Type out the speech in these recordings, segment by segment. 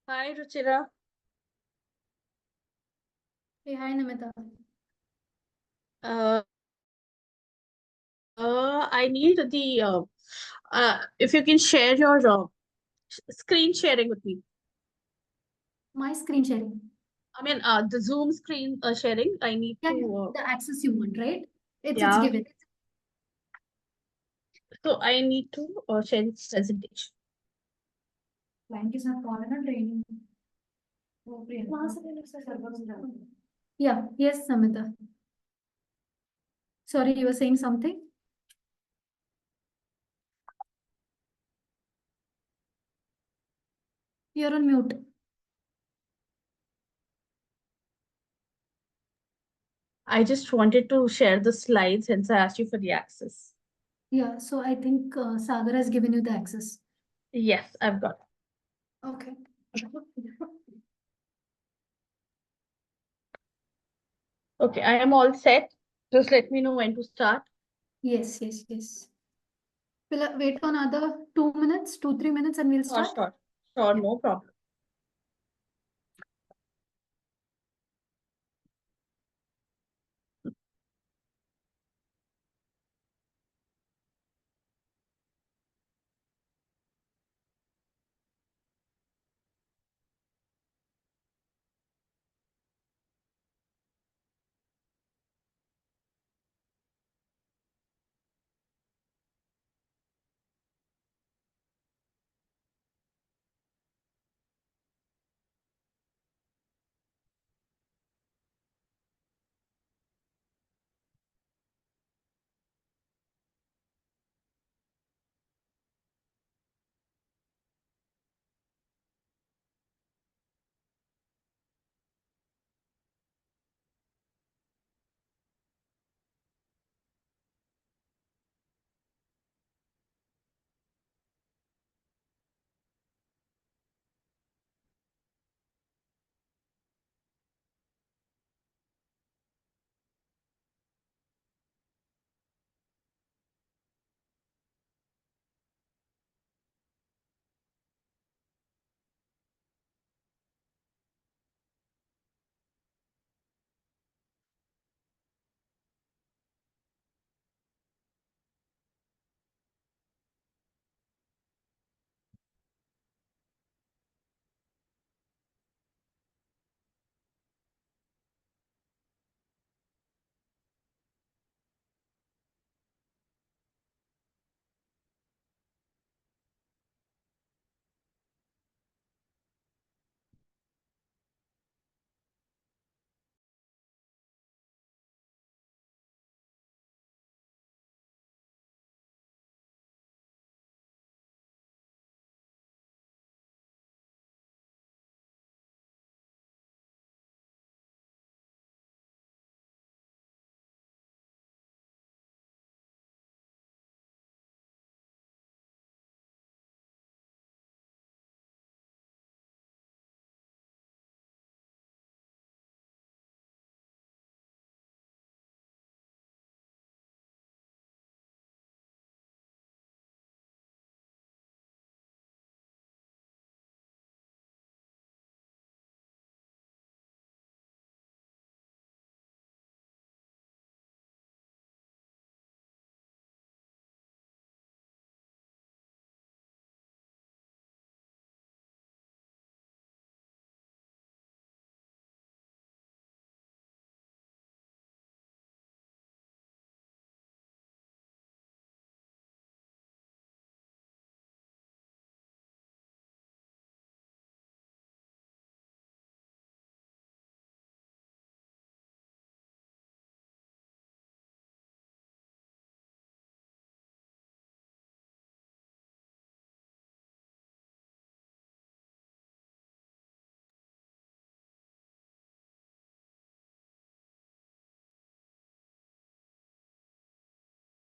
Hi, Ruchira. Hey, hi, Nameeta. Uh, I need if you can share your screen sharing with me. My screen sharing. I mean, the Zoom screen sharing. I need Yeah, yeah, to, the access you want, right? It's yeah. given. So I need to share this presentation. Client is not calling or training. Yeah, yes, Namita. Sorry, you were saying something? You're on mute. I just wanted to share the slides, hence I asked you for the access. Yeah, so I think Sagar has given you the access. Yes, I've got it. Okay. Okay, I am all set. Just let me know when to start. Yes, yes, yes. We'll wait for another 2 minutes, 3 minutes, and we'll Sure, start. sure, sure, Yeah. no problem.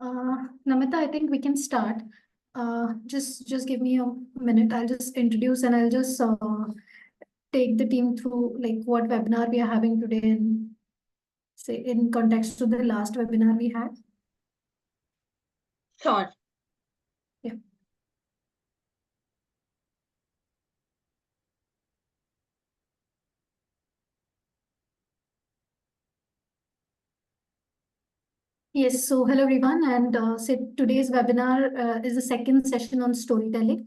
Namita, I think we can start. Just give me a minute. I'll just introduce and I'll just take the team through like what webinar we are having today and say in context to the last webinar we had. Sure. Yeah. Yes, so hello everyone, and today's webinar is the second session on storytelling.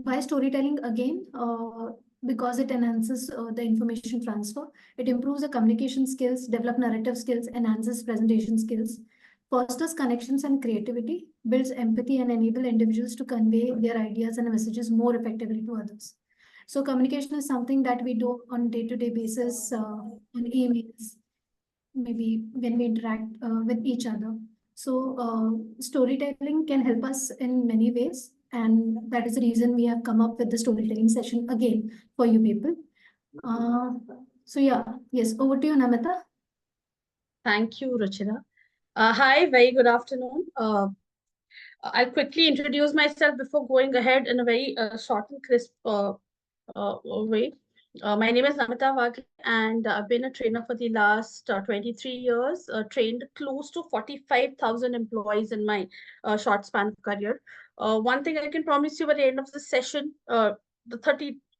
Why storytelling again? Because it enhances the information transfer, it improves the communication skills, develop narrative skills, enhances presentation skills, fosters connections and creativity, builds empathy, and enable individuals to convey their ideas and messages more effectively to others. So communication is something that we do on day-to-day basis on emails, maybe when we interact with each other. So storytelling can help us in many ways, and that is the reason we have come up with the storytelling session again for you people. Uh, yes, over to you, Namita. Thank you, Ruchira. Hi, very good afternoon. I'll quickly introduce myself before going ahead in a very short and crisp way. My name is Nameeta Wagle, and I've been a trainer for the last 23 years, trained close to 45,000 employees in my short span of career. One thing I can promise you at the end of the session, the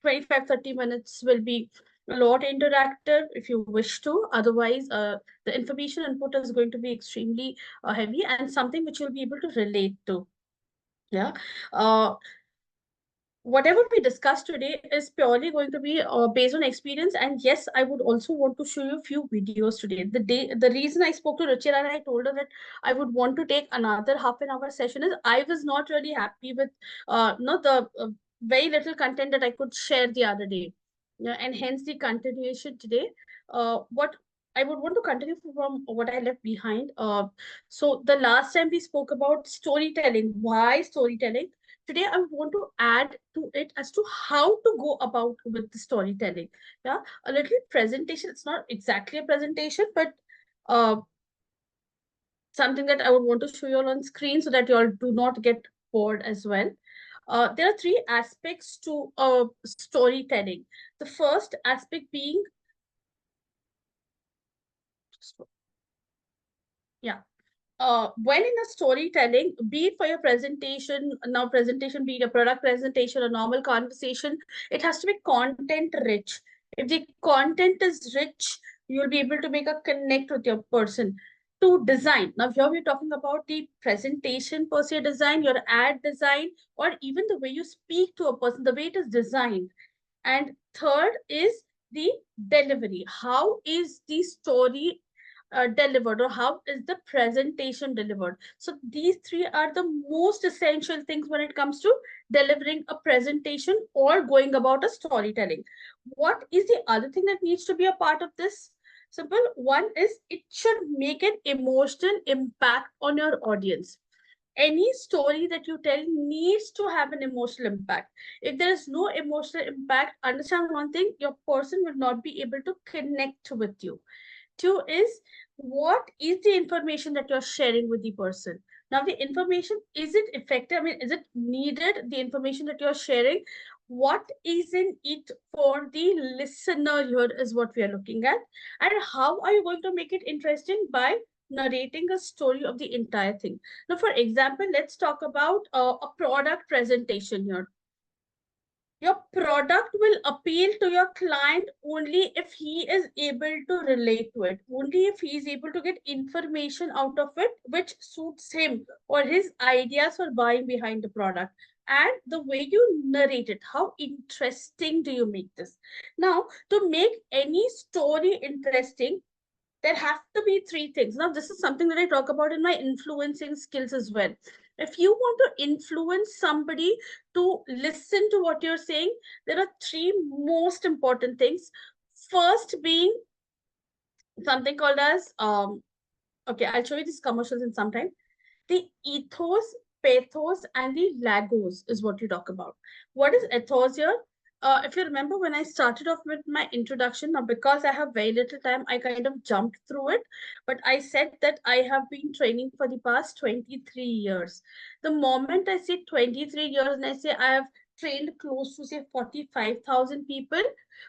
25-30 minutes will be a lot interactive if you wish to. Otherwise, the information input is going to be extremely heavy and something which you'll be able to relate to. Yeah. Whatever we discussed today is purely going to be based on experience. And yes, I would also want to show you a few videos today. The reason I spoke to Ruchira and I told her that I would want to take another half an hour session is I was not really happy with not the very little content that I could share the other day. Yeah, and hence the continuation today. What I would want to continue from what I left behind. So the last time we spoke about storytelling, why storytelling. Today I want to add to it as to how to go about with the storytelling. Yeah, a little presentation. It's not exactly a presentation, but uh, something that I would want to show you all on screen so that you all do not get bored as well. There are three aspects to storytelling. The first aspect being, yeah, when in a storytelling, be it for your presentation, now presentation, be it a product presentation or normal conversation, it has to be content rich. If the content is rich, you'll be able to make a connect with your person. To design. Now, here we're talking about the presentation per se design, your ad design, or even the way you speak to a person, the way it is designed. And third is the delivery. How is the story delivered, or how is the presentation delivered? So these three are the most essential things when it comes to delivering a presentation or going about a storytelling. What is the other thing that needs to be a part of this? Simple. One is it should make an emotional impact on your audience. Any story that you tell needs to have an emotional impact. If there is no emotional impact, understand one thing, your person will not be able to connect with you. Two is, what is the information that you're sharing with the person? Now, the information, is it effective? I mean, is it needed? The information that you're sharing, what is in it for the listener here is what we are looking at. And how are you going to make it interesting? By narrating a story of the entire thing. Now, for example, let's talk about a product presentation here. Your product will appeal to your client only if he is able to relate to it, only if he is able to get information out of it which suits him or his ideas for buying behind the product. And the way you narrate it, how interesting do you make this? Now, to make any story interesting, there have to be three things. Now, this is something that I talk about in my influencing skills as well. If you want to influence somebody to listen to what you're saying, there are three most important things. First being something called as, okay, I'll show you these commercials in some time. The ethos, pathos, and the lagos is what you talk about. What is ethos here? If you remember when I started off with my introduction, now because I have very little time, I kind of jumped through it. But I said that I have been training for the past 23 years. The moment I say 23 years and I say I have trained close to say 45,000 people,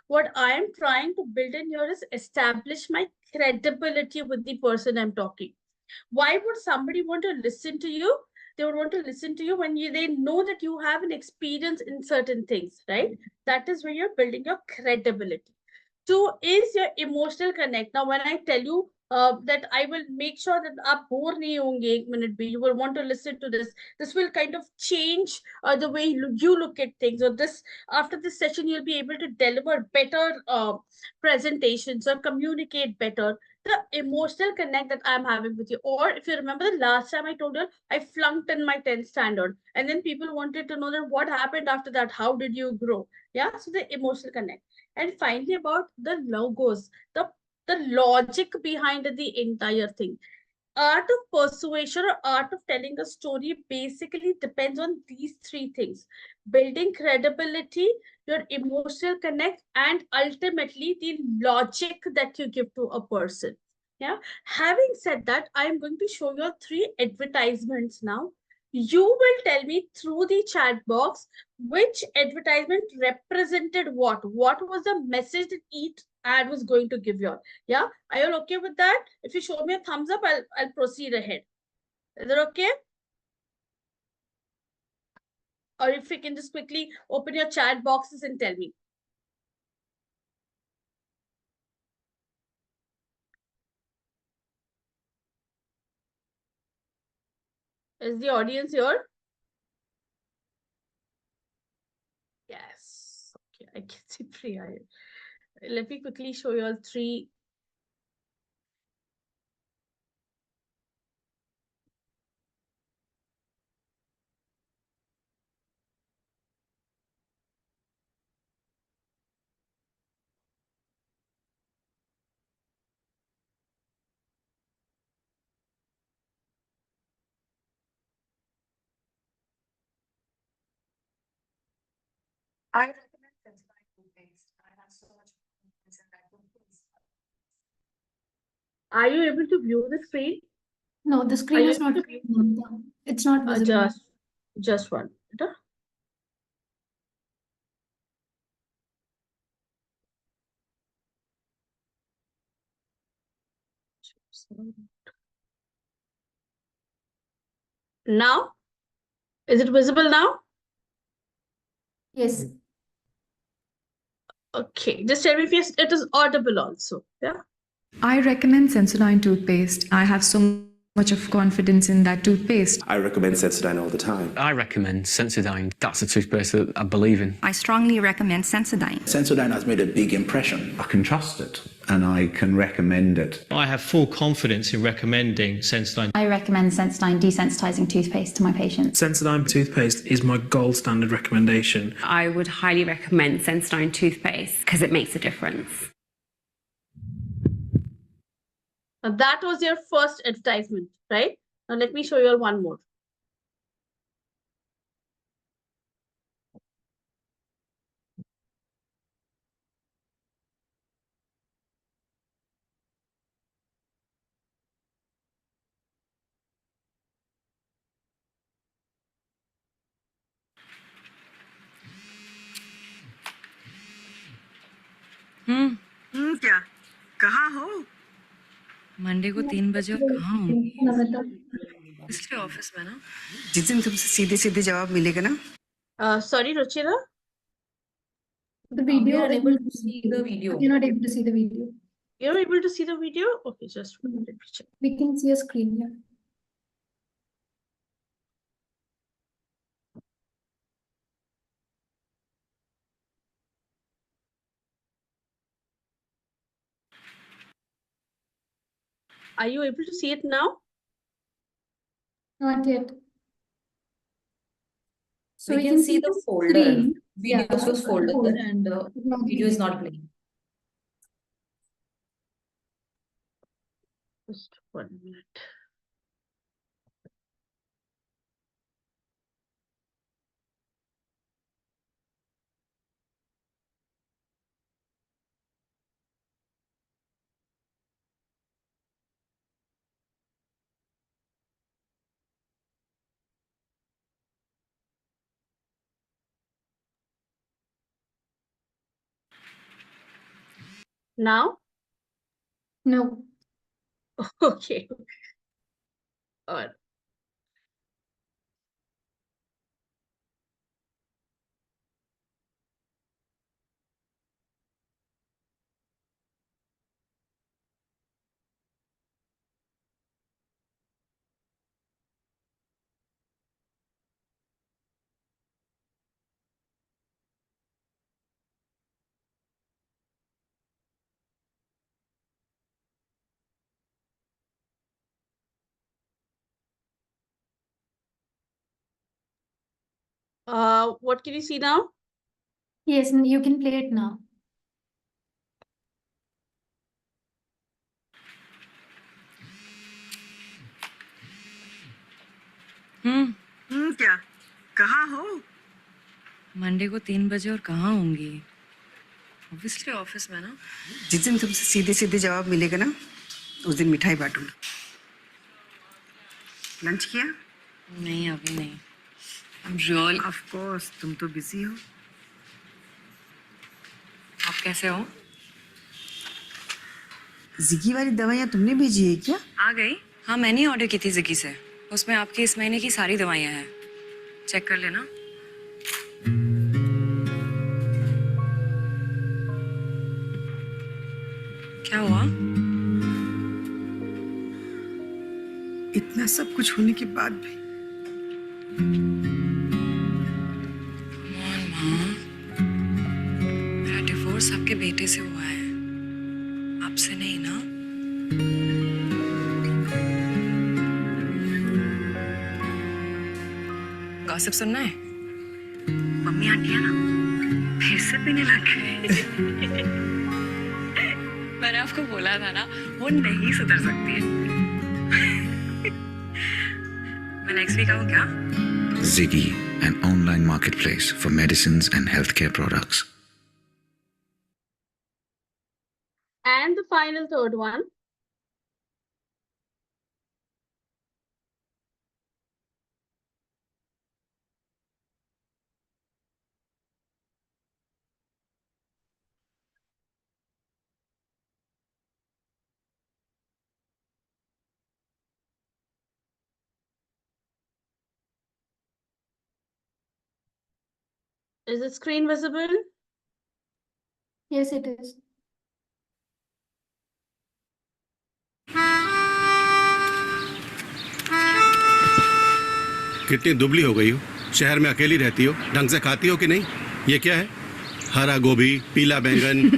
what I am trying to build in here is establish my credibility with the person I'm talking. Why would somebody want to listen to you? They would want to listen to you when they know that you have an experience in certain things, right? That is where you're building your credibility. Two is your emotional connect. Now, when I tell you that I will make sure that आप bore नहीं होंगे एक minute भी. You will want to listen to this. This will kind of change the way you look at things. Or this, after this session, you'll be able to deliver better presentations or communicate better. The emotional connect that I'm having with you. Or if you remember the last time I told you, I flunked in my 10th standard. And then people wanted to know that what happened after that? How did you grow? Yeah. So the emotional connect. And finally, about the logos, the logic behind the entire thing. Art of persuasion or art of telling a story basically depends on these three things: building credibility, your emotional connect, and ultimately the logic that you give to a person. Yeah. Having said that, I am going to show you three advertisements now. You will tell me through the chat box which advertisement represented what was the message that each ad was going to give you. Yeah, are you okay with that? If you show me a thumbs up, I'll proceed ahead. Is that okay? Or if you can just quickly open your chat boxes and tell me. Is the audience here? Yes. Okay, I can see Priya. Let me quickly show you all three. I recommend Sensodyne toothpaste. I have so much confidence in that toothpaste. Are you able to view the screen? No, the Are screen you is not, able to view? it's not visible. Just one. Now, is it visible now? Yes. Okay, just tell me if yes, it is audible also. Yeah. I recommend Sensodyne toothpaste. I have so much of confidence in that toothpaste. I recommend Sensodyne all the time. I recommend Sensodyne. That's a toothpaste that I believe in. I strongly recommend Sensodyne. Sensodyne has made a big impression. I can trust it and I can recommend it. I have full confidence in recommending Sensodyne. I recommend Sensodyne desensitizing toothpaste to my patients. Sensodyne toothpaste is my gold standard recommendation. I would highly recommend Sensodyne toothpaste because it makes a difference. Now that was your first advertisement, right? Now let me show you all one more. क्या कहाँ हो Monday को 3 बजे और कहाँ हूँ इसलिए office में ना जिस दिन तुमसे सीधे सीधे जवाब मिलेगा ना Sorry, Ruchira. The video. We are unable to see the video. You're not able to see the video. You're able to see the video? Okay, just let me check. We can see a screen here. Are you able to see it now? Not yet. So we can see the folder. Screen. Videos was folder folder. and video is not playing. Just 1 minute. Now? No. Okay. All right. What can you see now? Yes, you can play it now. क्या कहाँ हो? Monday को 3 बजे और कहाँ होंगी? Obviously office में ना। जिस दिन तुमसे सीधे सीधे जवाब मिलेगा ना, उस दिन मिठाई बांटूंगी। लंच किया? नहीं अभी नहीं। I'm real. Of course, तुम तो बिजी हो। आप कैसे हो? जिगी वाली दवाइयाँ तुमने भेजी है क्या? आ गई। हाँ मैंने ऑर्डर की थी जिगी से। उसमें आपकी इस महीने की सारी दवाइयाँ हैं। चेक कर लेना। क्या हुआ? इतना सब कुछ होने के बाद भी मेरा डिवोर्स आपके बेटे से हुआ है, आपसे नहीं ना? गॉसिप सुनना है? मम्मी आंटी है ना, फिर से पीने लग गए। मैंने आपको बोला था ना, वो नहीं सुधर सकती है। मैं नेक्स्ट वीक आऊँ क्या? Ziggy, an online marketplace for medicines and healthcare products. And the final third one. Is the screen visible? Yes, it is. कितनी दुबली हो गई हो, शहर में अकेली रहती हो, ढंग से खाती हो कि नहीं? ये क्या है? हरा गोभी, पीला बैंगन।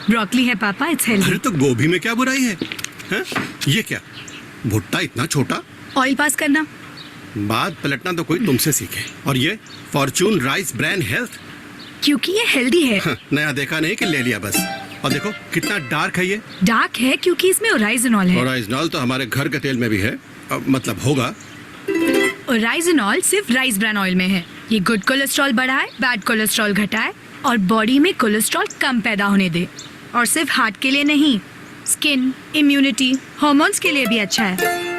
ब्रोकली है पापा, इट्स हेल्दी। अरे तो गोभी में क्या बुराई है? हैं? ये क्या? भुट्टा इतना छोटा? ऑयल पास करना। बात पलटना तो कोई तुमसे सीखे। और ये फॉर्चून राइस ब्रांड हेल्थ, क्योंकि ये हेल्दी है। हाँ, नया देखा नहीं कि ले लिया बस। और देखो कितना डार्क है ये। डार्क है क्योंकि इसमें ओराइजनॉल है। ओराइजनॉल तो हमारे घर के तेल में भी है, मतलब होगा। ओराइजनॉल सिर्फ राइस ब्रान ऑयल में है। ये गुड कोलेस्ट्रॉल बढ़ाए, बैड कोलेस्ट्रॉल घटाए और बॉडी में कोलेस्ट्रॉल कम पैदा होने दे। और सिर्फ हार्ट के लिए नहीं, स्किन, इम्यूनिटी, हार्मोन्स के लिए भी अच्छा है।